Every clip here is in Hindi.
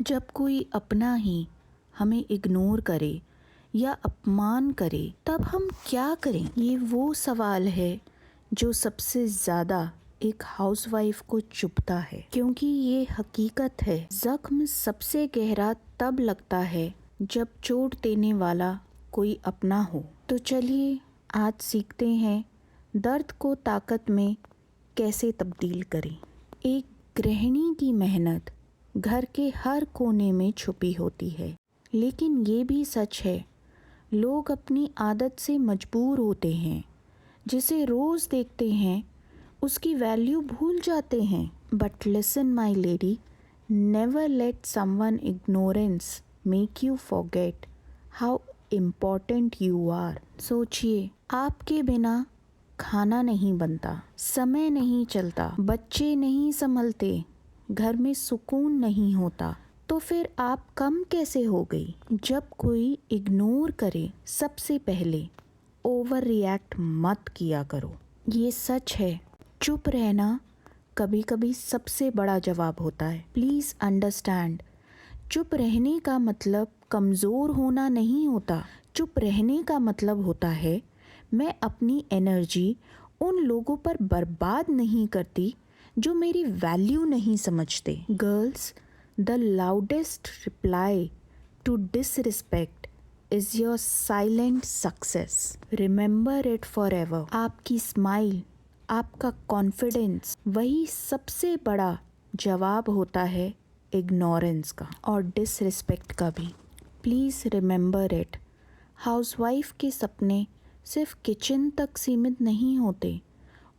जब कोई अपना ही हमें इग्नोर करे या अपमान करे तब हम क्या करें? ये वो सवाल है जो सबसे ज़्यादा एक हाउसवाइफ को चुभता है, क्योंकि ये हकीकत है, जख्म सबसे गहरा तब लगता है जब चोट देने वाला कोई अपना हो। तो चलिए आज सीखते हैं दर्द को ताकत में कैसे तब्दील करें। एक गृहिणी की मेहनत घर के हर कोने में छुपी होती है, लेकिन ये भी सच है लोग अपनी आदत से मजबूर होते हैं। जिसे रोज़ देखते हैं उसकी वैल्यू भूल जाते हैं। But listen my lady, never let someone ignorance make you forget how important you are. सोचिए, आपके बिना खाना नहीं बनता, समय नहीं चलता, बच्चे नहीं संभलते, घर में सुकून नहीं होता, तो फिर आप कम कैसे हो गई? जब कोई इग्नोर करे सबसे पहले ओवर रिएक्ट मत किया करो। ये सच है, चुप रहना कभी कभी सबसे बड़ा जवाब होता है। प्लीज़ अंडरस्टैंड, चुप रहने का मतलब कमज़ोर होना नहीं होता। चुप रहने का मतलब होता है मैं अपनी एनर्जी उन लोगों पर बर्बाद नहीं करती जो मेरी वैल्यू नहीं समझते। Girls, the loudest reply to disrespect is your silent success. Remember it forever. आपकी स्माइल, आपका कॉन्फिडेंस, वही सबसे बड़ा जवाब होता है इग्नोरेंस का और डिसरिस्पेक्ट का भी। Please remember it. हाउसवाइफ के सपने सिर्फ किचन तक सीमित नहीं होते।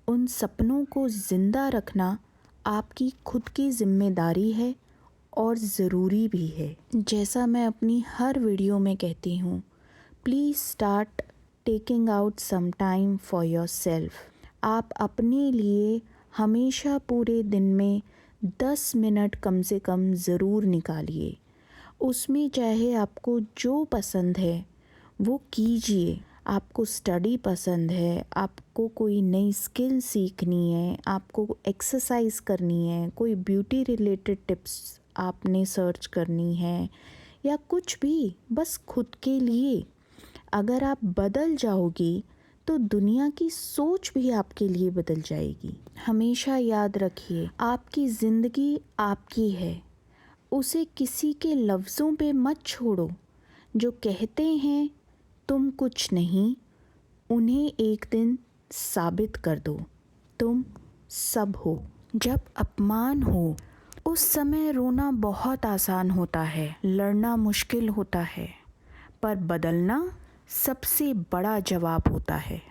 उन सपनों को ज़िंदा रखना आपकी खुद की जिम्मेदारी है और ज़रूरी भी है। जैसा मैं अपनी हर वीडियो में कहती हूँ, please start taking out some time for yourself. आप अपने लिए हमेशा पूरे दिन में 10 मिनट कम से कम ज़रूर निकालिए। उसमें चाहे आपको जो पसंद है वो कीजिए। आपको स्टडी पसंद है, आपको कोई नई स्किल सीखनी है, आपको एक्सरसाइज करनी है, कोई ब्यूटी रिलेटेड टिप्स आपने सर्च करनी है, या कुछ भी, बस खुद के लिए अगर आप बदल जाओगी तो दुनिया की सोच भी आपके लिए बदल जाएगी। हमेशा याद रखिए, आपकी ज़िंदगी आपकी है, उसे किसी के लफ्ज़ों पे मत छोड़ो। जो कहते हैं तुम कुछ नहीं, उन्हें एक दिन साबित कर दो तुम सब हो। जब अपमान हो उस समय रोना बहुत आसान होता है, लड़ना मुश्किल होता है, पर बदलना सबसे बड़ा जवाब होता है।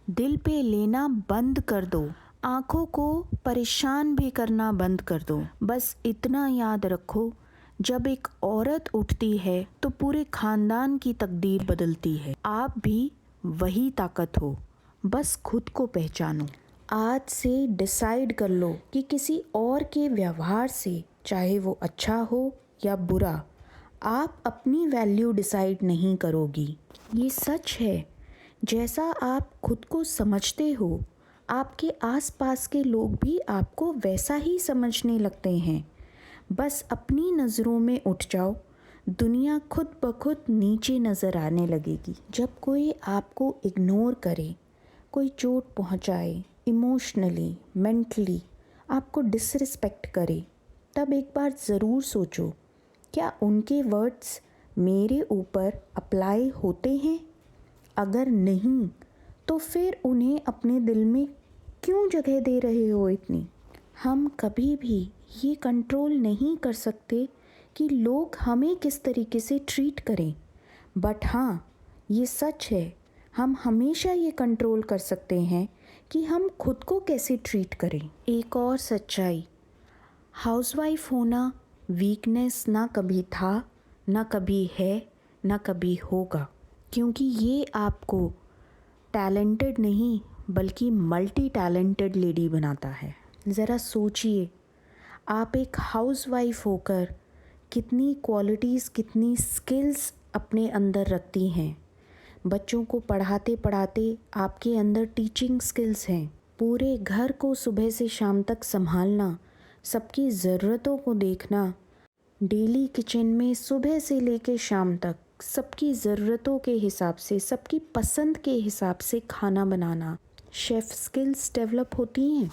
दिल पे लेना बंद कर दो, आँखों को परेशान भी करना बंद कर दो। बस इतना याद रखो, जब एक औरत उठती है तो पूरे खानदान की तकदीर बदलती है। आप भी वही ताकत हो, बस खुद को पहचानो। आज से डिसाइड कर लो कि किसी और के व्यवहार से, चाहे वो अच्छा हो या बुरा, आप अपनी वैल्यू डिसाइड नहीं करोगी। ये सच है, जैसा आप खुद को समझते हो आपके आसपास के लोग भी आपको वैसा ही समझने लगते हैं। बस अपनी नज़रों में उठ जाओ, दुनिया खुद ब खुद नीचे नज़र आने लगेगी। जब कोई आपको इग्नोर करे, कोई चोट पहुंचाए, इमोशनली, मेंटली आपको डिसरिस्पेक्ट करे, तब एक बार ज़रूर सोचो, क्या उनके वर्ड्स मेरे ऊपर अप्लाई होते हैं? अगर नहीं, तो फिर उन्हें अपने दिल में क्यों जगह दे रहे हो इतनी? हम कभी भी ये कंट्रोल नहीं कर सकते कि लोग हमें किस तरीके से ट्रीट करें, बट हाँ, ये सच है, हम हमेशा ये कंट्रोल कर सकते हैं कि हम खुद को कैसे ट्रीट करें। एक और सच्चाई, हाउसवाइफ होना वीकनेस ना कभी था, ना कभी है, ना कभी होगा, क्योंकि ये आपको टैलेंटेड नहीं बल्कि मल्टी टैलेंटेड लेडी बनाता है। ज़रा सोचिए, आप एक हाउसवाइफ होकर कितनी क्वालिटीज़, कितनी स्किल्स अपने अंदर रखती हैं। बच्चों को पढ़ाते पढ़ाते आपके अंदर टीचिंग स्किल्स हैं। पूरे घर को सुबह से शाम तक संभालना, सबकी ज़रूरतों को देखना, डेली किचन में सुबह से लेकर शाम तक सबकी ज़रूरतों के हिसाब से, सबकी पसंद के हिसाब से खाना बनाना, शेफ़ स्किल्स डेवलप होती हैं।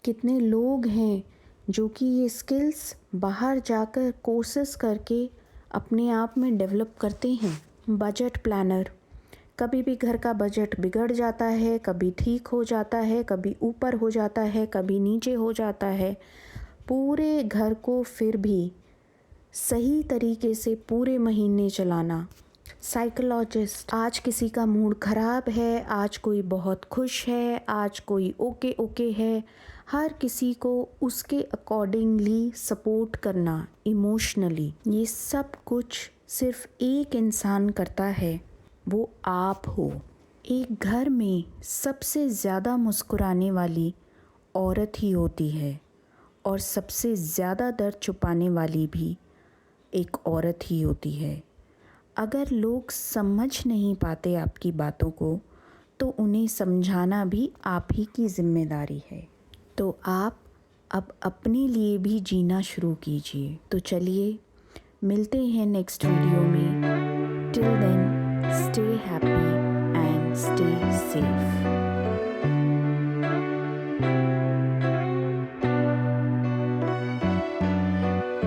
कितने लोग हैं जो कि ये स्किल्स बाहर जाकर कोर्सेस करके अपने आप में डेवलप करते हैं। बजट प्लानर, कभी भी घर का बजट बिगड़ जाता है, कभी ठीक हो जाता है, कभी ऊपर हो जाता है, कभी नीचे हो जाता है। पूरे घर को फिर भी सही तरीके से पूरे महीने चलाना। साइकोलॉजिस्ट, आज किसी का मूड ख़राब है, आज कोई बहुत खुश है, आज कोई ओके ओके है, हर किसी को उसके अकॉर्डिंगली सपोर्ट करना इमोशनली, ये सब कुछ सिर्फ एक इंसान करता है, वो आप हो। एक घर में सबसे ज़्यादा मुस्कुराने वाली औरत ही होती है और सबसे ज़्यादा दर्द छुपाने वाली भी एक औरत ही होती है। अगर लोग समझ नहीं पाते आपकी बातों को, तो उन्हें समझाना भी आप ही की ज़िम्मेदारी है। तो आप अब अपने लिए भी जीना शुरू कीजिए। तो चलिए मिलते हैं नेक्स्ट वीडियो में। Till then, stay happy and stay safe.